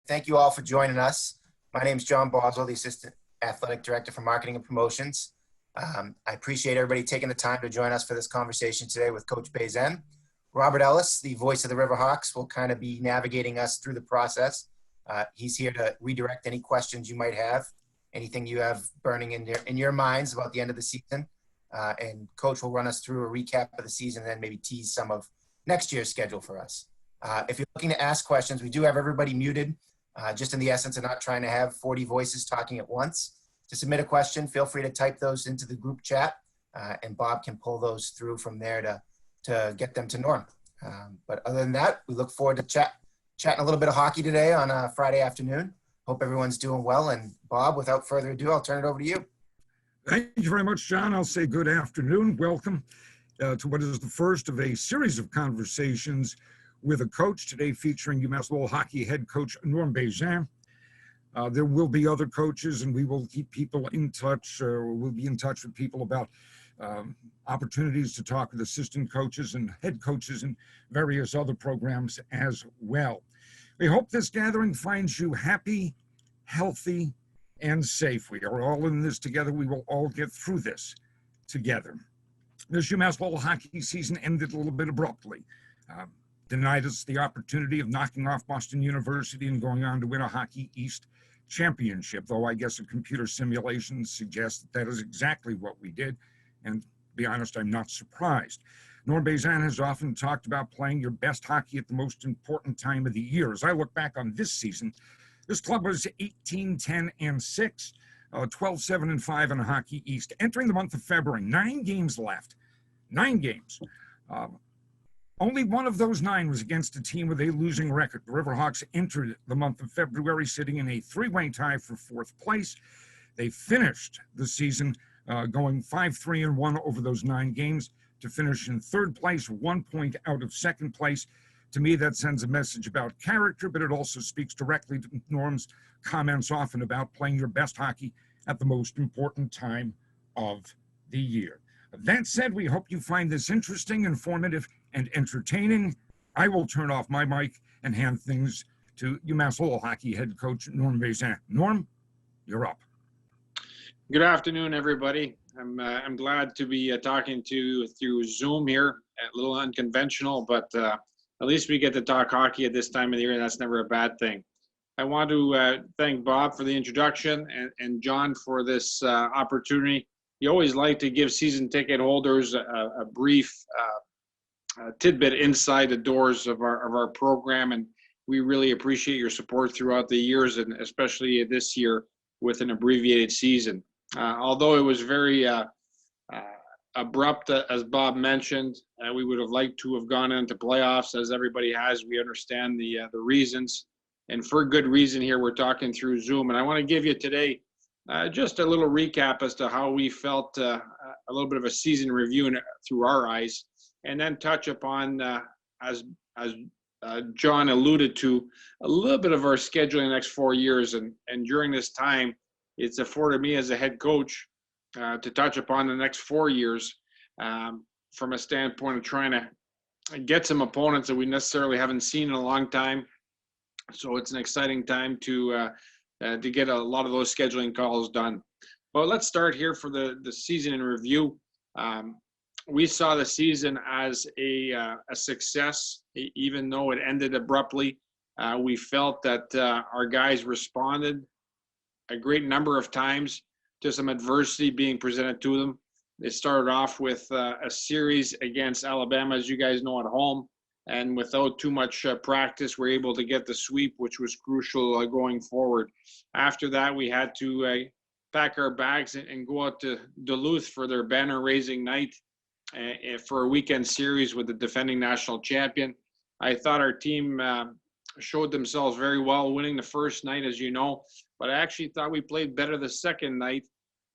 Thank you all for joining us. My name is John Boswell, the Assistant Athletic Director for Marketing and Promotions. I appreciate everybody taking the time to join us for this conversation today with Coach Bazin. Robert Ellis, the voice of the Riverhawks, will kind of be navigating us through the process. He's here to redirect any questions you might have, anything you have burning in your minds about the end of the season. And Coach will run us through a recap of the season and then maybe tease some of next year's schedule for us. If you're looking to ask questions, we do have everybody muted, just in the essence of not trying to have 40 voices talking at once. To submit a question, feel free to type those into the group chat, and Bob can pull those through from there to get them to Norm. But other than that, we look forward to chatting a little bit of hockey today on a Friday afternoon. Hope everyone's doing well. And Bob, without further ado, I'll turn it over to you. Thank you very much, John. I'll say good afternoon. Welcome to what is the first of a series of conversations with a coach, today featuring UMass Lowell hockey head coach Norm Bazin. There will be other coaches, and we will keep people in touch. We'll be in touch with people about opportunities to talk with assistant coaches and head coaches and various other programs as well. We hope this gathering finds you happy, healthy, and safe. We are all in this together. We will all get through this together. This UMass Lowell hockey season ended a little bit abruptly. Denied us the opportunity of knocking off Boston University and going on to win a Hockey East championship, though I guess a computer simulation suggests that is exactly what we did. And to be honest, I'm not surprised. Norm Bazin has often talked about playing your best hockey at the most important time of the year. As I look back on this season, this club was 18-10-6, 12-7-5 in Hockey East. Entering the month of February, 9 games left. 9 games. Only one of those 9 was against a team with a losing record. The Riverhawks entered the month of February sitting in a 3-way tie for 4th place. They finished the season going 5-3-1 over those 9 games to finish in 3rd place, 1 point out of 2nd place. To me, that sends a message about character, but it also speaks directly to Norm's comments often about playing your best hockey at the most important time of the year. That said, we hope you find this interesting, informative, and entertaining. I will turn off my mic and hand things to UMass Lowell hockey head coach Norm Bazin. Norm, you're up. Good afternoon, everybody. I'm glad to be talking to you through Zoom here. A little unconventional, but at least we get to talk hockey at this time of the year, and that's never a bad thing. I want to thank Bob for the introduction and John for this opportunity. You always like to give season ticket holders a brief tidbit inside the doors of our program, and we really appreciate your support throughout the years, and especially this year with an abbreviated season. Although it was very abrupt, as Bob mentioned, we would have liked to have gone into playoffs, as everybody has. We understand the reasons, and for good reason here, we're talking through Zoom. And I want to give you today just a little recap as to how we felt, a little bit of a season review through our eyes, and then touch upon, as John alluded to, a little bit of our schedule in the next 4 years. And during this time, it's afforded me as a head coach to touch upon the next 4 years from a standpoint of trying to get some opponents that we necessarily haven't seen in a long time. So it's an exciting time to get a lot of those scheduling calls done. But let's start here for the season in review. We saw the season as a success, even though it ended abruptly. We felt that our guys responded a great number of times to some adversity being presented to them. They started off with a series against Alabama, as you guys know, at home. And without too much practice, we're able to get the sweep, which was crucial going forward. After that, we had to pack our bags and go out to Duluth for their banner-raising night for a weekend series with the defending national champion. I thought our team showed themselves very well, winning the first night, as you know. But I actually thought we played better the second night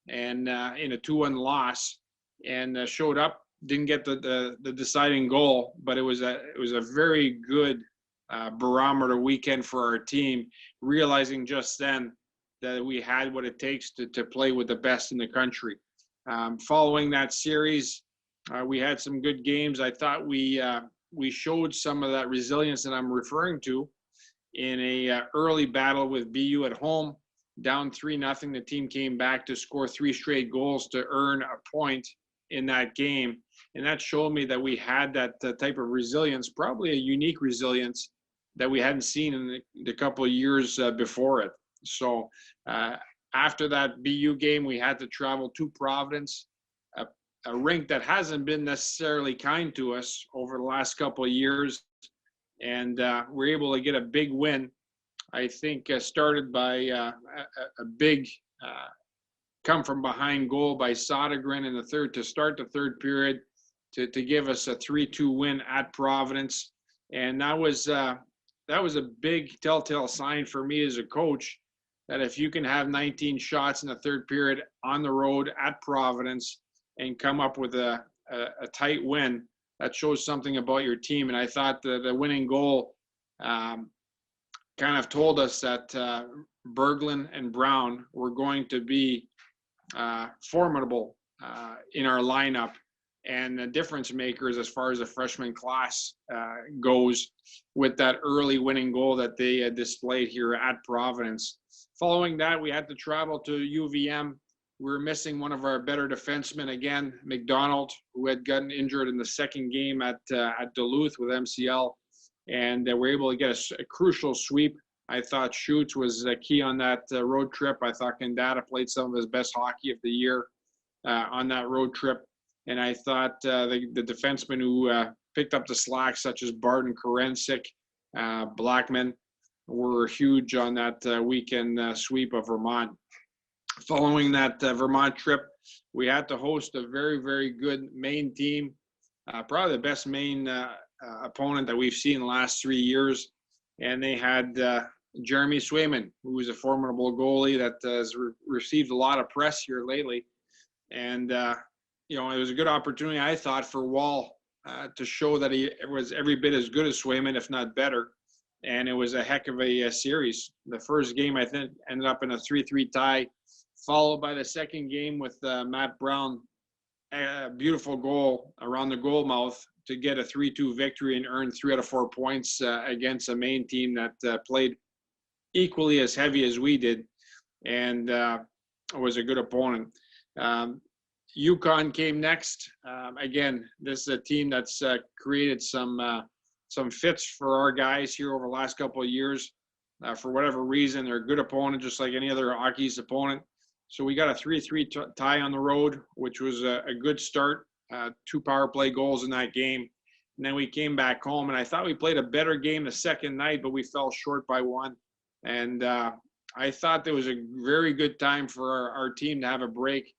and in a 2-1 loss, and showed up. Didn't get the deciding goal, but it was a very good barometer weekend for our team, realizing just then that we had what it takes to play with the best in the country. Following that series, we had some good games. I thought we showed some of that resilience that I'm referring to, in a early battle with BU at home, down 3-0. The team came back to score 3 straight goals to earn a point in that game. And that showed me that we had that type of resilience, probably a unique resilience that we hadn't seen in the couple of years before it. So after that BU game, we had to travel to Providence, a rink that hasn't been necessarily kind to us over the last couple of years. And we're able to get a big win. I think started by a big come from behind goal by Sodergren in the third to start the third period to give us a 3-2 win at Providence. And that was a big telltale sign for me as a coach that if you can have 19 shots in the third period on the road at Providence and come up with a tight win, that shows something about your team. And I thought the winning goal kind of told us that Berglund and Brown were going to be formidable in our lineup and the difference makers as far as the freshman class goes with that early winning goal that they displayed here at Providence. Following that, we had to travel to UVM. We were missing one of our better defensemen again, McDonald, who had gotten injured in the second game at Duluth with MCL, and they were able to get a crucial sweep. I thought Schutz was key on that road trip. I thought Kandata played some of his best hockey of the year on that road trip. And I thought the defensemen who picked up the slack, such as Barton, Korensik, Blackman, were huge on that weekend sweep of Vermont. Following that Vermont trip, we had to host a very, very good Maine team, probably the best Maine opponent that we've seen in the last 3 years. And they had Jeremy Swayman, who is a formidable goalie that has received a lot of press here lately. And, it was a good opportunity, I thought, for Wall to show that he was every bit as good as Swayman, if not better. And it was a heck of a series. The first game, I think, ended up in a 3-3 tie, followed by the second game with Matt Brown, a beautiful goal around the goal mouth to get a 3-2 victory and earn 3 out of 4 points against a Maine team that played equally as heavy as we did and was a good opponent. UConn came next. Again, this is a team that's created some fits for our guys here over the last couple of years. For whatever reason, they're a good opponent, just like any other Hockey East opponent. So we got a 3-3 tie on the road, which was a good start. 2 power play goals in that game. And then we came back home, and I thought we played a better game the second night, but we fell short by 1. And I thought there was a very good time for our team to have a break.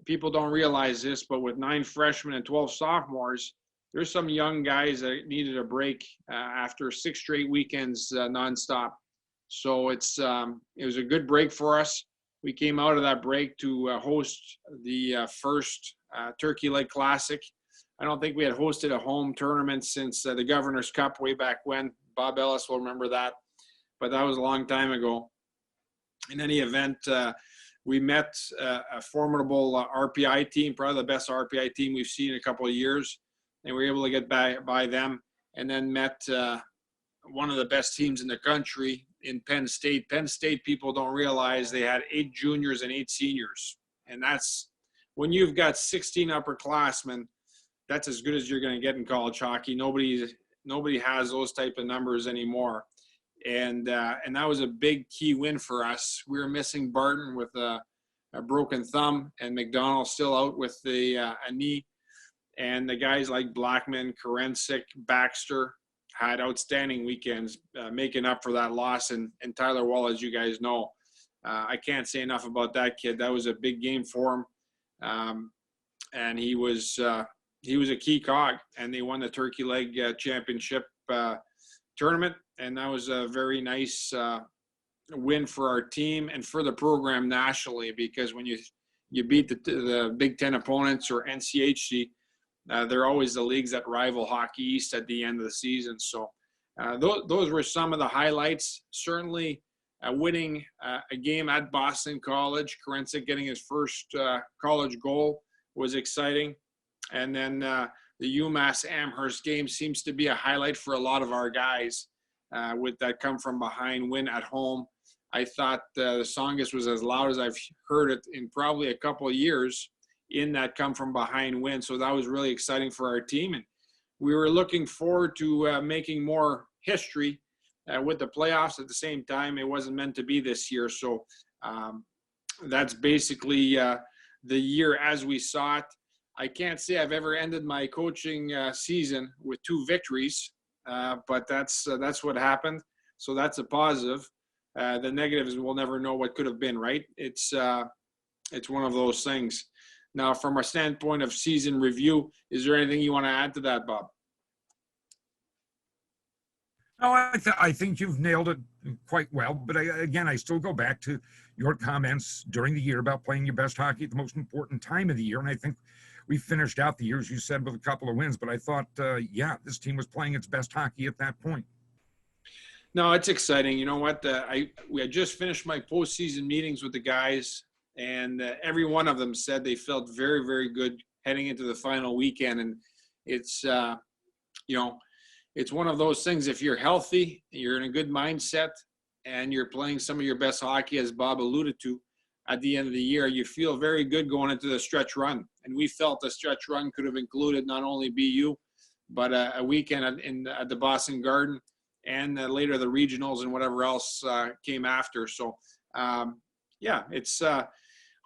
People don't realize this, but with 9 freshmen and 12 sophomores, there's some young guys that needed a break after 6 straight weekends nonstop. So it was a good break for us. We came out of that break to host the first Turkey Leg Classic. I don't think we had hosted a home tournament since the Governor's Cup way back when. Bob Ellis will remember that, but that was a long time ago. In any event, we met a formidable RPI team, probably the best RPI team we've seen in a couple of years, and we were able to get by them, and then met one of the best teams in the country in Penn State. Penn State, people don't realize they had 8 juniors and 8 seniors, and that's when you've got 16 upperclassmen. That's as good as you're going to get in college hockey. Nobody has those type of numbers anymore. And that was a big key win for us. We were missing Barton with a broken thumb, and McDonald still out with a knee. And the guys like Blackman, Korensik, Baxter had outstanding weekends making up for that loss. And Tyler Wall, as you guys know, I can't say enough about that kid. That was a big game for him. And he was a key cog, and they won the Turkey Leg Championship tournament. And that was a very nice win for our team and for the program nationally, because when you beat the Big Ten opponents or NCHC, they're always the leagues that rival Hockey East at the end of the season. So those were some of the highlights. Certainly winning a game at Boston College, Korensik getting his first college goal was exciting. And then the UMass Amherst game seems to be a highlight for a lot of our guys. with that come from behind win at home. I thought the Songus was as loud as I've heard it in probably a couple of years in that come from behind win. So that was really exciting for our team. And we were looking forward to making more history with the playoffs. At the same time, it wasn't meant to be this year. So that's basically the year as we saw it. I can't say I've ever ended my coaching season with 2 victories, but that's what happened. So that's a positive. The negative is we'll never know what could have been, right? It's one of those things. Now, from a standpoint of season review, is there anything you want to add to that, Bob? No, I think you've nailed it quite well. But I still go back to your comments during the year about playing your best hockey at the most important time of the year. And I think we finished out the year, as you said, with a couple of wins. But I thought, this team was playing its best hockey at that point. No, it's exciting. You know what? We had just finished my postseason meetings with the guys, and every one of them said they felt very, very good heading into the final weekend. And it's, it's one of those things. If you're healthy, you're in a good mindset, and you're playing some of your best hockey, as Bob alluded to, at the end of the year, you feel very good going into the stretch run. And we felt the stretch run could have included not only BU, but a weekend at the Boston Garden, and later the regionals and whatever else came after. So, it's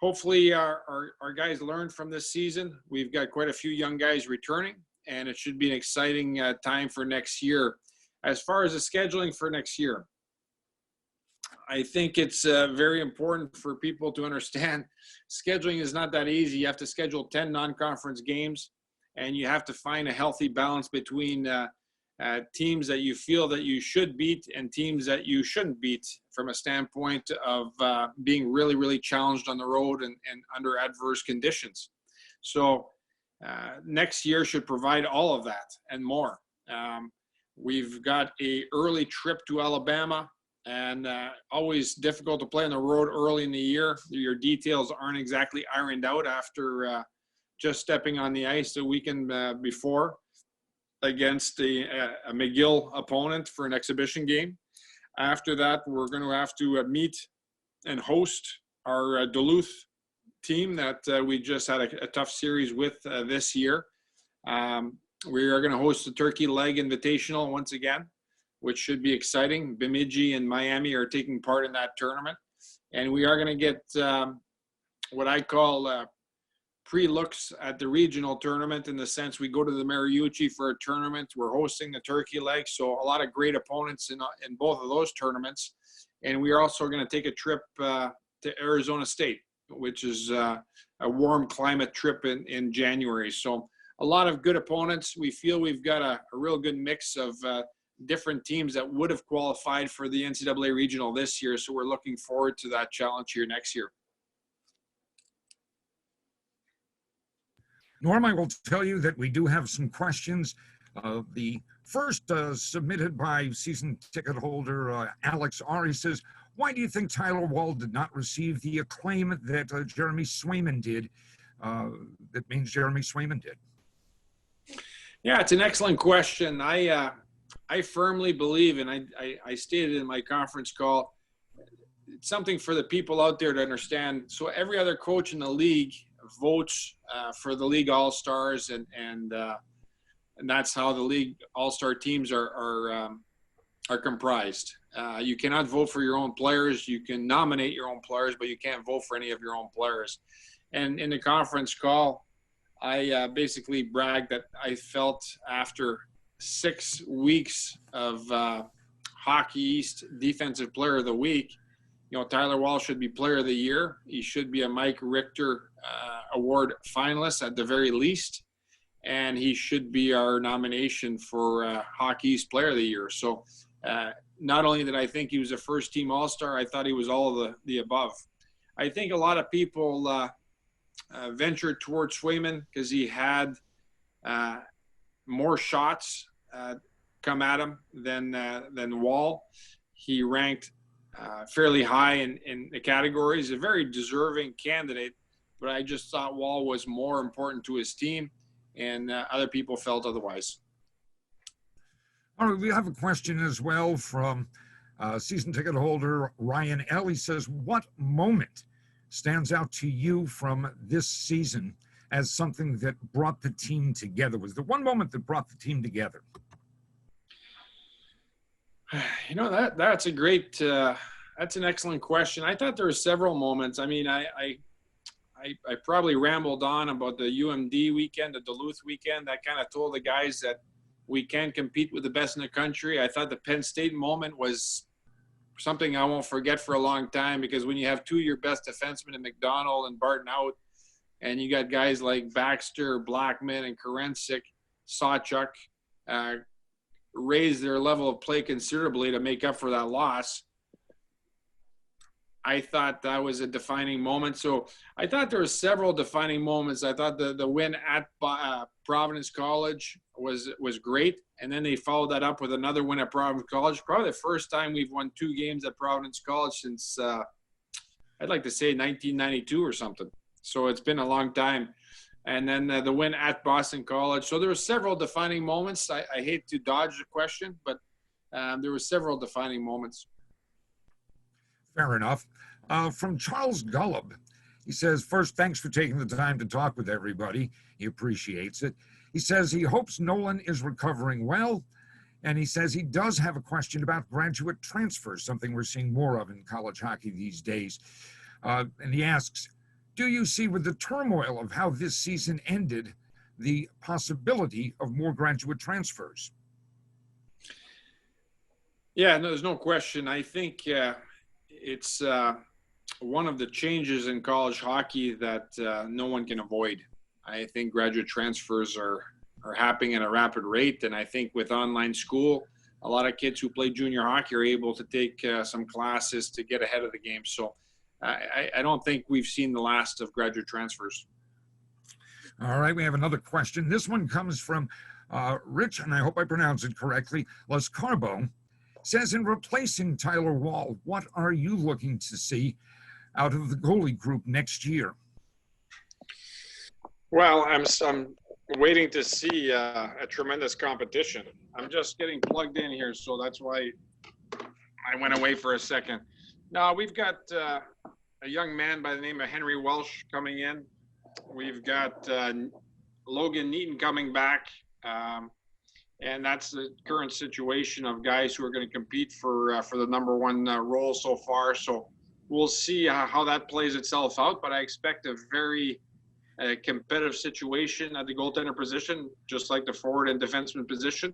hopefully our guys learned from this season. We've got quite a few young guys returning, and it should be an exciting time for next year. As far as the scheduling for next year, I think it's very important for people to understand scheduling is not that easy. You have to schedule 10 non-conference games, and you have to find a healthy balance between teams that you feel that you should beat and teams that you shouldn't beat from a standpoint of being really, really challenged on the road and under adverse conditions. So next year should provide all of that and more. We've got a early trip to Alabama, and always difficult to play on the road early in the year. Your details aren't exactly ironed out after just stepping on the ice the weekend before against a McGill opponent for an exhibition game. After that, we're going to have to meet and host our Duluth team that we just had a tough series with this year. We are going to host the Turkey Leg Invitational once again, which should be exciting. Bemidji and Miami are taking part in that tournament. And we are going to get what I call pre-looks at the regional tournament, in the sense we go to the Mariucci for a tournament. We're hosting the Turkey Leg, so a lot of great opponents in both of those tournaments. And we are also going to take a trip to Arizona State, which is a warm climate trip in January. So a lot of good opponents. We feel we've got a real good mix of different teams that would have qualified for the NCAA regional this year. So we're looking forward to that challenge here next year. Norm, I will tell you that we do have some questions. The first submitted by season ticket holder Alex Ari says, why do you think Tyler Wall did not receive the acclaim that Jeremy Swayman did? That means Jeremy Swayman did. Yeah, it's an excellent question. I firmly believe, and I stated in my conference call, it's something for the people out there to understand. So every other coach in the league votes for the league all-stars, and that's how the league all-star teams are comprised. You cannot vote for your own players. You can nominate your own players, but you can't vote for any of your own players. And in the conference call, I basically bragged that I felt after 6 weeks of Hockey East Defensive Player of the Week, Tyler Wall should be Player of the Year. He should be a Mike Richter Award finalist at the very least, and he should be our nomination for Hockey East Player of the Year. So not only did I think he was a first-team All-Star, I thought he was all of the above. I think a lot of people ventured towards Swayman because he had more shots come at him than Wall. He ranked fairly high in the categories, a very deserving candidate, but I just thought Wall was more important to his team, and other people felt otherwise. All right, we have a question as well from season ticket holder Ryan Ellie. Says, what moment stands out to you from this season as something that brought the team together? Was there one moment that brought the team together? You know, that's a great, that's an excellent question. I thought there were several moments. I mean, I probably rambled on about the UMD weekend, the Duluth weekend. I kind of told the guys that we can compete with the best in the country. I thought the Penn State moment was something I won't forget for a long time, because when you have two of your best defensemen in McDonald and Barton out, and you got guys like Baxter, Blackman, and Karencic, Sawchuk, raise their level of play considerably to make up for that loss. I thought that was a defining moment. So I thought there were several defining moments. I thought the win at Providence College was great. And then they followed that up with another win at Providence College. Probably the first time we've won 2 games at Providence College since, I'd like to say 1992 or something. So it's been a long time. And then the win at Boston College. So there were several defining moments. I hate to dodge the question, but there were several defining moments. Fair enough. From Charles Gullub, he says, first, thanks for taking the time to talk with everybody. He appreciates it. He says he hopes Nolan is recovering well. And he says he does have a question about graduate transfers, something we're seeing more of in college hockey these days. And he asks, do you see, with the turmoil of how this season ended, the possibility of more graduate transfers? Yeah, no, there's no question. I think it's one of the changes in college hockey that no one can avoid. I think graduate transfers are happening at a rapid rate. And I think with online school, a lot of kids who play junior hockey are able to take some classes to get ahead of the game. So I don't think we've seen the last of graduate transfers. All right, we have another question. This one comes from Rich, and I hope I pronounce it correctly, Las Carbo. Says, in replacing Tyler Wall, what are you looking to see out of the goalie group next year? Well, I'm waiting to see a tremendous competition. I'm just getting plugged in here, so that's why I went away for a second. No, we've got a young man by the name of Henry Welsh coming in. We've got Logan Neaton coming back. And that's the current situation of guys who are going to compete for the number 1 role so far. So we'll see how that plays itself out. But I expect a very competitive situation at the goaltender position, just like the forward and defenseman position.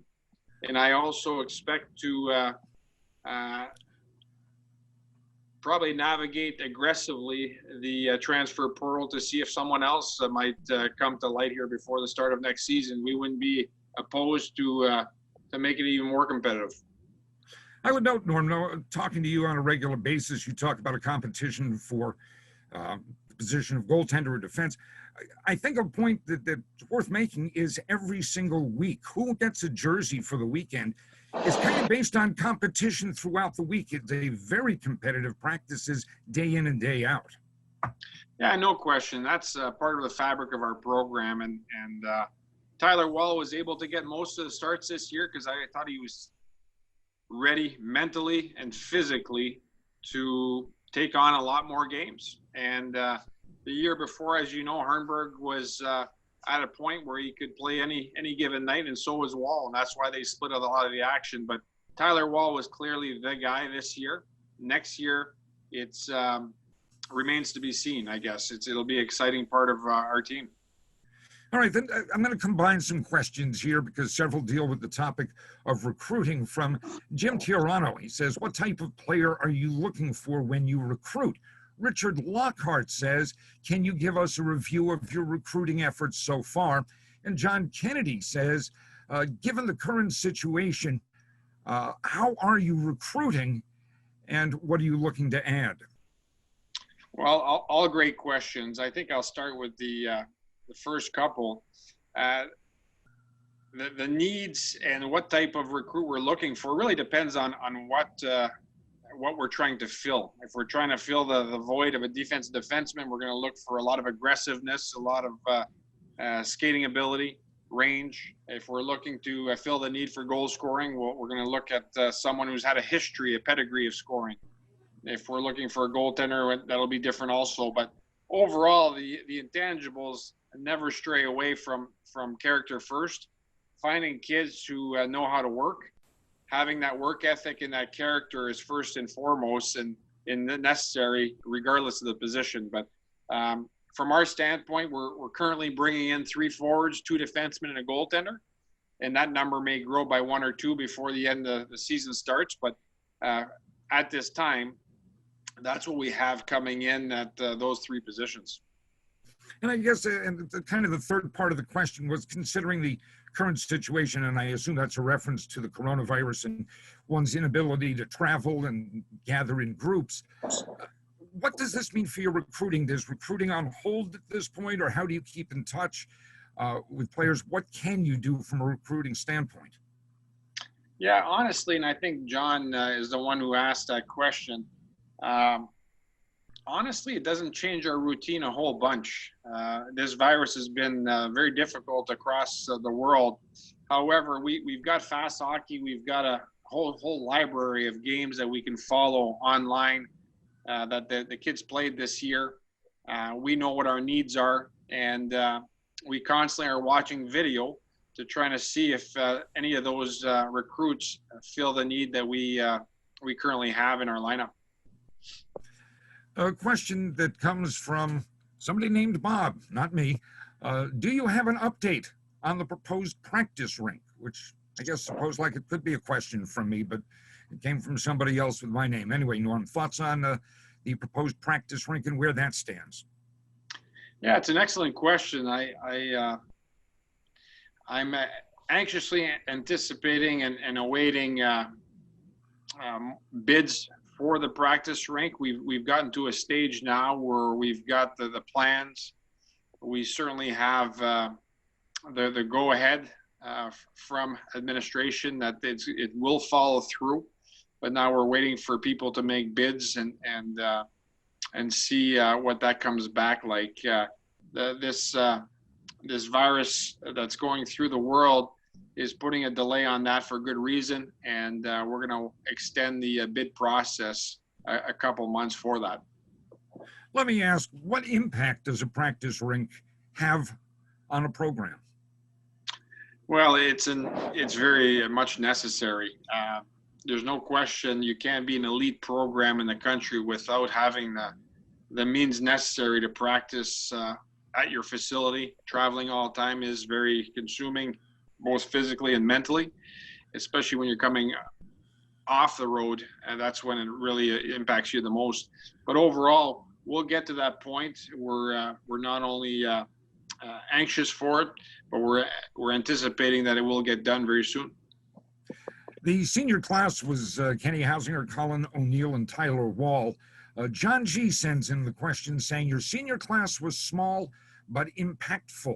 And I also expect to probably navigate aggressively the transfer portal to see if someone else might come to light here before the start of next season. We wouldn't be opposed to make it even more competitive. I would note, Norm, talking to you on a regular basis, you talk about a competition for the position of goaltender or defense. I think a point that's worth making is every single week, who gets a jersey for the weekend is kind of based on competition throughout the week. It's a very competitive practices day in and day out. Yeah, no question. That's part of the fabric of our program. And Tyler Wall was able to get most of the starts this year because I thought he was ready mentally and physically to take on a lot more games. And the year before, as you know, Harnberg was at a point where he could play any given night, and so was Wall, and that's why they split out a lot of the action. But Tyler Wall was clearly the guy this year. Next year, it's remains to be seen, I guess. It'll be an exciting part of our team. All right, then I'm going to combine some questions here because several deal with the topic of recruiting. From Jim Tiarano, he says, what type of player are you looking for when you recruit? Richard Lockhart says, can you give us a review of your recruiting efforts so far? And John Kennedy says, given the current situation, how are you recruiting and what are you looking to add? Well, all great questions. I think I'll start with the first couple. The needs and what type of recruit we're looking for really depends on what we're trying to fill. If we're trying to fill the void of a defensive defenseman, we're going to look for a lot of aggressiveness, a lot of skating ability. range. If we're looking to fill the need for goal scoring, we're going to look at someone who's had a pedigree of scoring. If we're looking for a goaltender, that'll be different also. But overall, the intangibles never stray away from character first. Finding kids who know how to work, having that work ethic and that character is first and foremost and necessary regardless of the position. But from our standpoint, we're currently bringing in 3 forwards, 2 defensemen, and a goaltender. And that number may grow by 1 or 2 before the end of the season starts. But at this time, that's what we have coming in at those 3 positions. And I guess kind of the third part of the question was considering the current situation, and I assume that's a reference to the coronavirus and one's inability to travel and gather in groups. What does this mean for your recruiting? Is recruiting on hold at this point, or how do you keep in touch with players? What can you do from a recruiting standpoint? Yeah, honestly, and I think John is the one who asked that question. Honestly, it doesn't change our routine a whole bunch. This virus has been very difficult across the world. However, we've got fast hockey. We've got a whole library of games that we can follow online that the kids played this year. We know what our needs are, and we constantly are watching video to try to see if any of those recruits feel the need that we currently have in our lineup. A question that comes from somebody named Bob, not me. Do you have an update on the proposed practice rink? Which I guess suppose like it could be a question from me, but it came from somebody else with my name. Anyway, Norm, thoughts on the proposed practice rink and where that stands? Yeah, it's an excellent question. I'm anxiously anticipating and awaiting bids for the practice rink. We've gotten to a stage now where we've got the plans. We certainly have the go ahead from administration that it will follow through, but now we're waiting for people to make bids and see what that comes back like. This virus that's going through the world is putting a delay on that for good reason, and we're going to extend the bid process a couple months for that. Let me ask, what impact does a practice rink have on a program? Well, it's very much necessary. There's no question you can't be an elite program in the country without having the means necessary to practice at your facility. Traveling all the time is very consuming, both physically and mentally, especially when you're coming off the road, and that's when it really impacts you the most. But overall, we'll get to that point. We're not only anxious for it, but we're anticipating that it will get done very soon. The senior class was Kenny Hausinger, Colin O'Neill, and Tyler Wall. John G. sends in the question saying, your senior class was small but impactful.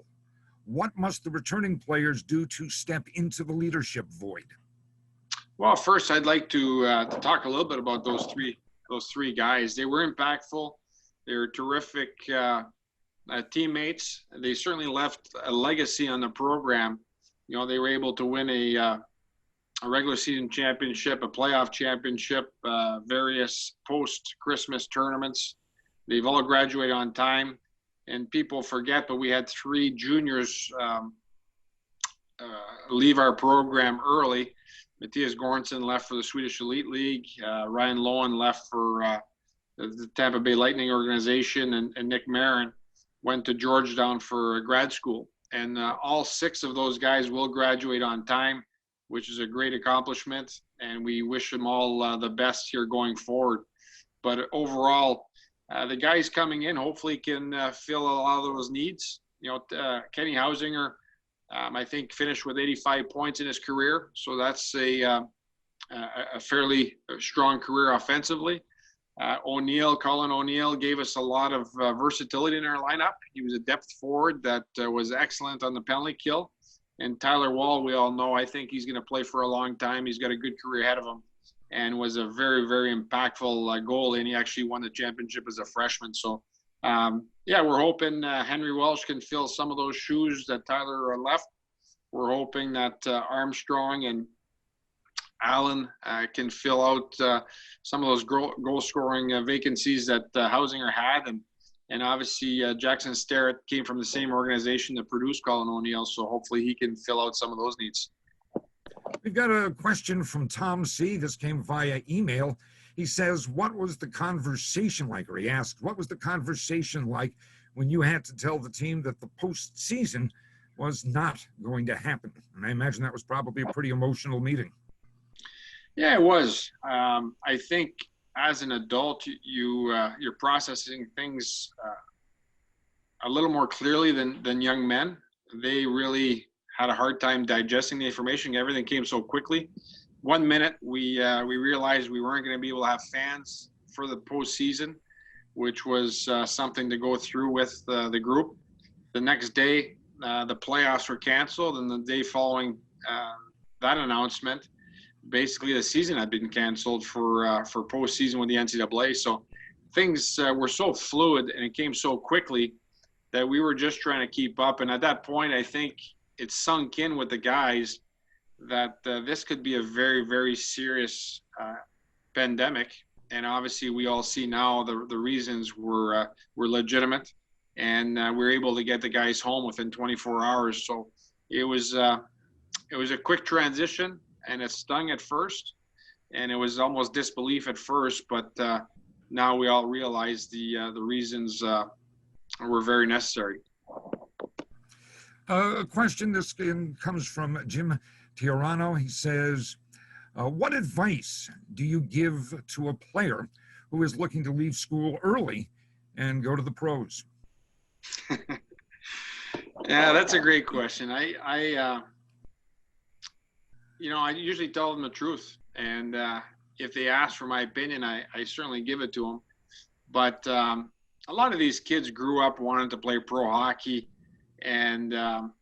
What must the returning players do to step into the leadership void? Well, first, I'd like to talk a little bit about those three guys. They were impactful. They were terrific teammates. They certainly left a legacy on the program. You know, they were able to win a regular season championship, a playoff championship, various post-Christmas tournaments. They've all graduated on time. And people forget, but we had 3 juniors leave our program early. Matthias Goranson left for the Swedish Elite League. Ryan Lowen left for the Tampa Bay Lightning organization. And Nick Marin went to Georgetown for grad school. And all 6 of those guys will graduate on time, which is a great accomplishment. And we wish them all the best here going forward. But overall, the guys coming in hopefully can fill a lot of those needs. You know, Kenny Hausinger, I think, finished with 85 points in his career. So that's a fairly strong career offensively. Colin O'Neill gave us a lot of versatility in our lineup. He was a depth forward that was excellent on the penalty kill. And Tyler Wall, we all know, I think he's going to play for a long time. He's got a good career ahead of him and was a very, very impactful goalie. And he actually won the championship as a freshman. So, yeah, we're hoping Henry Welsh can fill some of those shoes that Tyler left. We're hoping that Armstrong and Allen can fill out some of those goal scoring vacancies that Hausinger had, and obviously Jackson Starrett came from the same organization that produced Colin O'Neill, so hopefully he can fill out some of those needs. We've got a question from Tom C. This came via email. He says, what was the conversation like? Or he asked, what was the conversation like when you had to tell the team that the postseason was not going to happen? And I imagine that was probably a pretty emotional meeting. Yeah, it was. I think as an adult, you're processing things a little more clearly than young men. They really had a hard time digesting the information. Everything came so quickly. 1 minute, we realized we weren't going to be able to have fans for the postseason, which was something to go through with the group. The next day, the playoffs were canceled, and the day following that announcement, basically the season had been canceled for postseason with the NCAA. So things were so fluid, and it came so quickly that we were just trying to keep up. And at that point, I think it sunk in with the guys that this could be a very, very serious pandemic. And obviously, we all see now the reasons were legitimate, and we were able to get the guys home within 24 hours. So it was a quick transition, and it stung at first, and it was almost disbelief at first. But now we all realize the reasons were very necessary. A question, this comes from Jim Tiarano. He says, what advice do you give to a player who is looking to leave school early and go to the pros? Yeah, that's a great question. I usually tell them the truth. And if they ask for my opinion, I certainly give it to them. But a lot of these kids grew up wanting to play pro hockey. And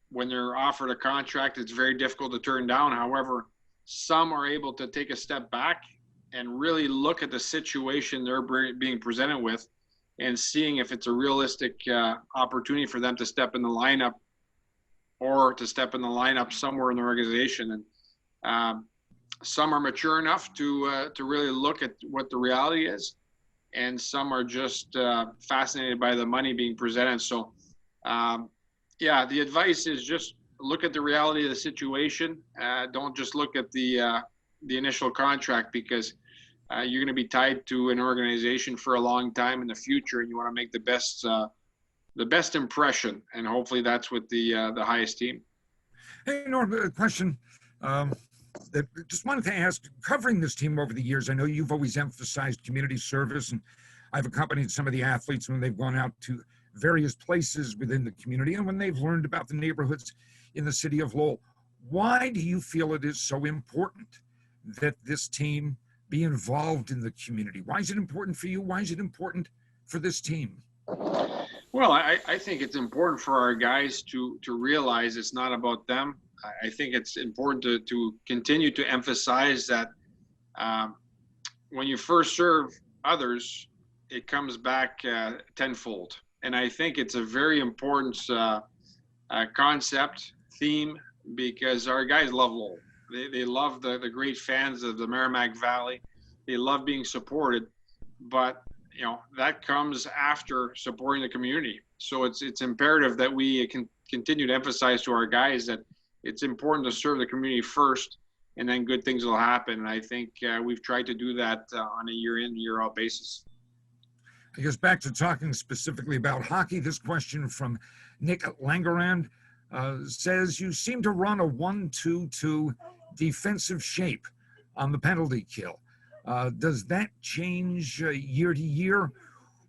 when they're offered a contract, it's very difficult to turn down. However, some are able to take a step back and really look at the situation they're being presented with and seeing if it's a realistic opportunity for them to step in the lineup or to step in the lineup somewhere in the organization. And some are mature enough to really look at what the reality is, and some are just fascinated by the money being presented. So, yeah, the advice is just look at the reality of the situation. Don't just look at the initial contract, because you're going to be tied to an organization for a long time in the future, and you want to make the best impression, and hopefully that's with the highest team. Hey, Norm, a question that just wanted to ask, covering this team over the years, I know you've always emphasized community service, and I've accompanied some of the athletes when they've gone out to various places within the community and when they've learned about the neighborhoods in the city of Lowell. Why do you feel it is so important that this team be involved in the community? Why is it important for you? Why is it important for this team? Well, I think it's important for our guys to realize it's not about them. I think it's important to continue to emphasize that when you first serve others, it comes back tenfold. And I think it's a very important concept, theme, because our guys love Lowell. They love the great fans of the Merrimack Valley. They love being supported, but that comes after supporting the community. So it's imperative that we can continue to emphasize to our guys that it's important to serve the community first, and then good things will happen. And I think we've tried to do that on a year in, year out basis. I guess back to talking specifically about hockey, this question from Nick Langerand says, you seem to run a 1-2-2 defensive shape on the penalty kill. Does that change year to year,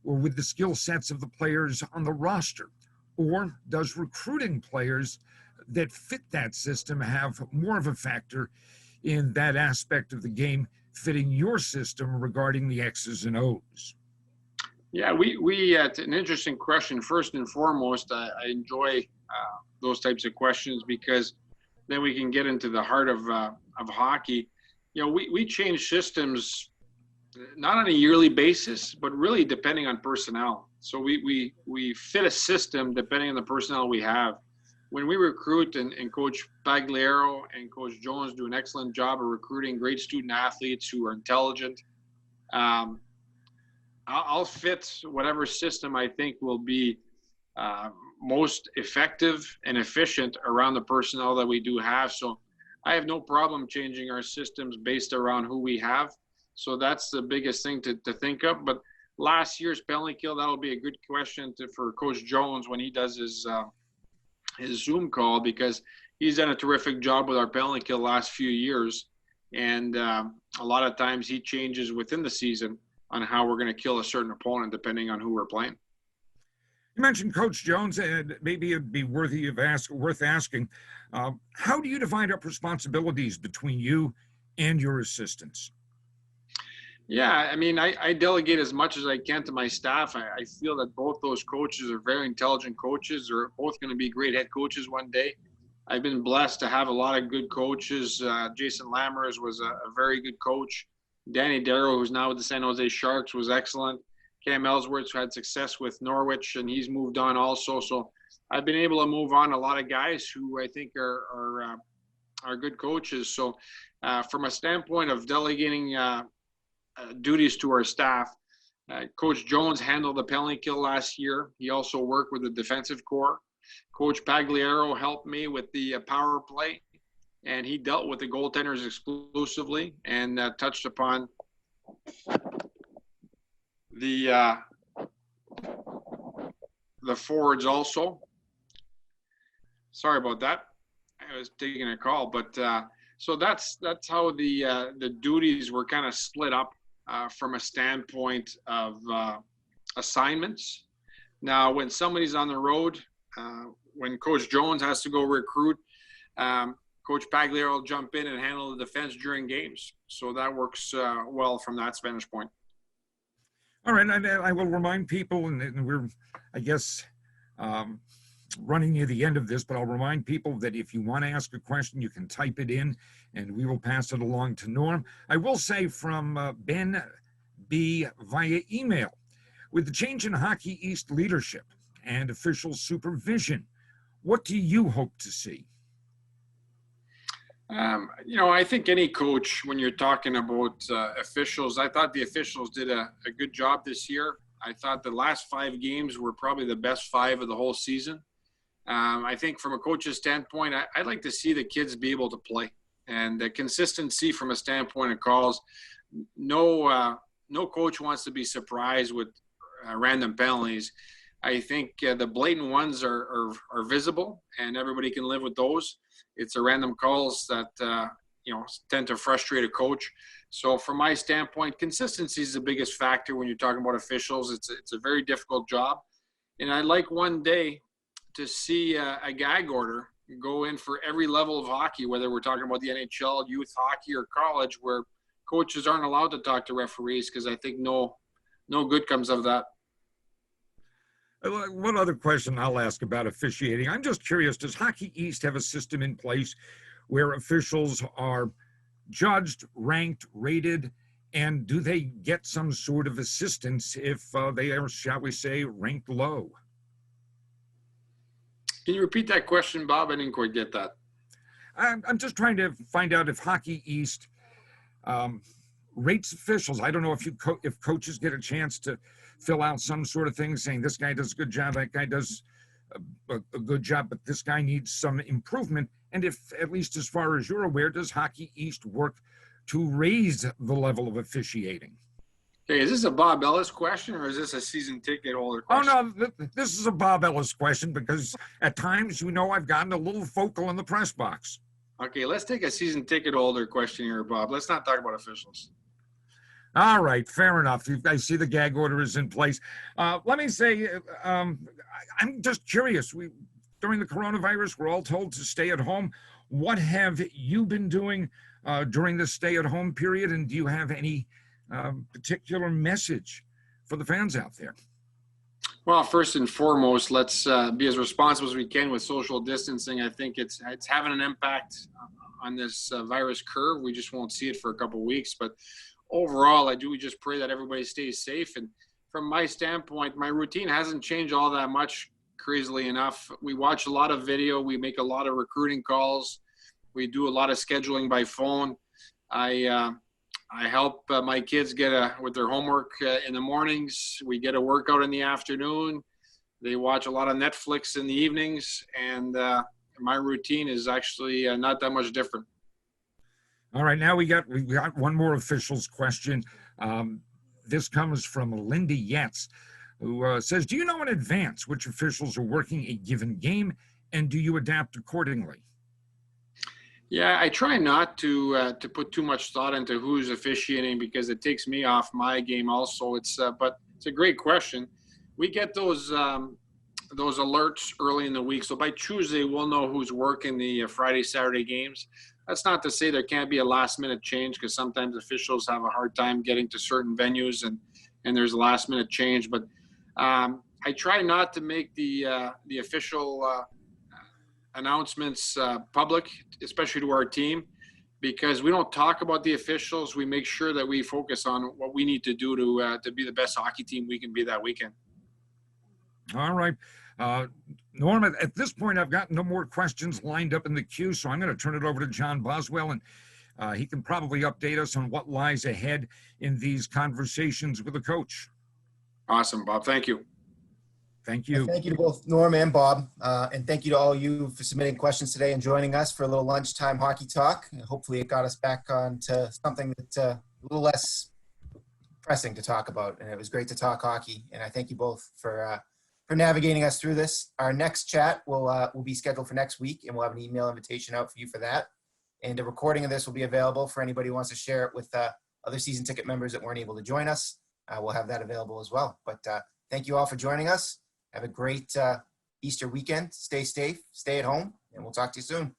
or with the skill sets of the players on the roster? Or does recruiting players that fit that system have more of a factor in that aspect of the game fitting your system regarding the X's and O's? Yeah, we it's an interesting question. First and foremost, I enjoy those types of questions, because then we can get into the heart of hockey. We change systems not on a yearly basis, but really depending on personnel. So we fit a system depending on the personnel we have. when we recruit, and Coach Pagliaro and Coach Jones do an excellent job of recruiting great student athletes who are intelligent, I'll fit whatever system I think will be most effective and efficient around the personnel that we do have. So I have no problem changing our systems based around who we have. So that's the biggest thing to think of. But last year's penalty kill, that'll be a good question for Coach Jones when he does his Zoom call, because he's done a terrific job with our penalty kill last few years. And a lot of times he changes within the season on how we're going to kill a certain opponent depending on who we're playing. You mentioned Coach Jones, and maybe it'd be worth asking, how do you divide up responsibilities between you and your assistants? Yeah, I mean, I delegate as much as I can to my staff. I feel that both those coaches are very intelligent coaches. They're both going to be great head coaches one day. I've been blessed to have a lot of good coaches. Jason Lammers was a very good coach. Danny Darrow, who's now with the San Jose Sharks, was excellent. Cam Ellsworth had success with Norwich, and he's moved on also. So I've been able to move on a lot of guys who I think are good coaches. So from a standpoint of delegating duties to our staff, Coach Jones handled the penalty kill last year. He also worked with the defensive core. Coach Pagliaro helped me with the power play, and he dealt with the goaltenders exclusively and touched upon the forwards also. Sorry about that. I was taking a call, but so that's how the duties were kind of split up from a standpoint of assignments. Now, when somebody's on the road, when Coach Jones has to go recruit, Coach Pagliaro will jump in and handle the defense during games. So that works well from that vantage point. All right, I will remind people, and we're, I guess, running near the end of this, but I'll remind people that if you want to ask a question, you can type it in, and we will pass it along to Norm. I will say from Ben B. via email, with the change in Hockey East leadership and official supervision, what do you hope to see? I think any coach, when you're talking about officials, I thought the officials did a good job this year. I thought the last 5 games were probably the best 5 of the whole season. I think from a coach's standpoint, I'd like to see the kids be able to play, and the consistency from a standpoint of calls. No coach wants to be surprised with random penalties. I think the blatant ones are visible, and everybody can live with those. It's the random calls that tend to frustrate a coach. So from my standpoint, consistency is the biggest factor when you're talking about officials. It's a very difficult job, and I'd like one day to see a gag order go in for every level of hockey, whether we're talking about the NHL, youth hockey, or college, where coaches aren't allowed to talk to referees, because I think no good comes of that. One other question I'll ask about officiating. I'm just curious, does Hockey East have a system in place where officials are judged, ranked, rated, and do they get some sort of assistance if they are, shall we say, ranked low? Can you repeat that question, Bob? I didn't quite get that. I'm just trying to find out if Hockey East rates officials. I don't know if coaches get a chance to fill out some sort of thing saying this guy does a good job, that guy does a good job, but this guy needs some improvement. And if, at least as far as you're aware, does Hockey East work to raise the level of officiating? Okay, is this a Bob Ellis question, or is this a season ticket holder question? Oh, no, this is a Bob Ellis question, because at times, I've gotten a little vocal in the press box. Okay, let's take a season ticket holder question here, Bob. Let's not talk about officials. All right, fair enough. I see the gag order is in place. Let me say, I'm just curious. During the coronavirus, we're all told to stay at home. What have you been doing during the stay-at-home period, and do you have any particular message for the fans out there? Well, first and foremost, let's be as responsible as we can with social distancing. I think it's having an impact on this virus curve. We just won't see it for a couple of weeks, but overall, we just pray that everybody stays safe. And from my standpoint, my routine hasn't changed all that much crazily enough. We watch a lot of video. We make a lot of recruiting calls. We do a lot of scheduling by phone. I help my kids get with their homework in the mornings. We get a workout in the afternoon. They watch a lot of Netflix in the evenings, and my routine is actually not that much different. All right, now we got one more officials question. This comes from Linda Yetz, who says, do you know in advance which officials are working a given game, and do you adapt accordingly? Yeah, I try not to put too much thought into who's officiating because it takes me off my game also. But it's a great question. We get those alerts early in the week. So by Tuesday, we'll know who's working the Friday, Saturday games. That's not to say there can't be a last minute change, because sometimes officials have a hard time getting to certain venues and there's a last minute change. But I try not to make the official announcements public, especially to our team, because we don't talk about the officials. We make sure that we focus on what we need to do to be the best hockey team we can be that weekend. All right. Norm, at this point, I've got no more questions lined up in the queue, so I'm going to turn it over to John Boswell, and he can probably update us on what lies ahead in these conversations with the coach. Awesome, Bob. Thank you. Thank you. Thank you to both Norm and Bob. And thank you to all you for submitting questions today and joining us for a little lunchtime hockey talk. And hopefully it got us back on to something that's a little less pressing to talk about. And it was great to talk hockey. And I thank you both for navigating us through this. Our next chat will be scheduled for next week, and we'll have an email invitation out for you for that. And a recording of this will be available for anybody who wants to share it with other season ticket members that weren't able to join us. We'll have that available as well. But thank you all for joining us. Have a great Easter weekend. Stay safe, stay at home, and we'll talk to you soon.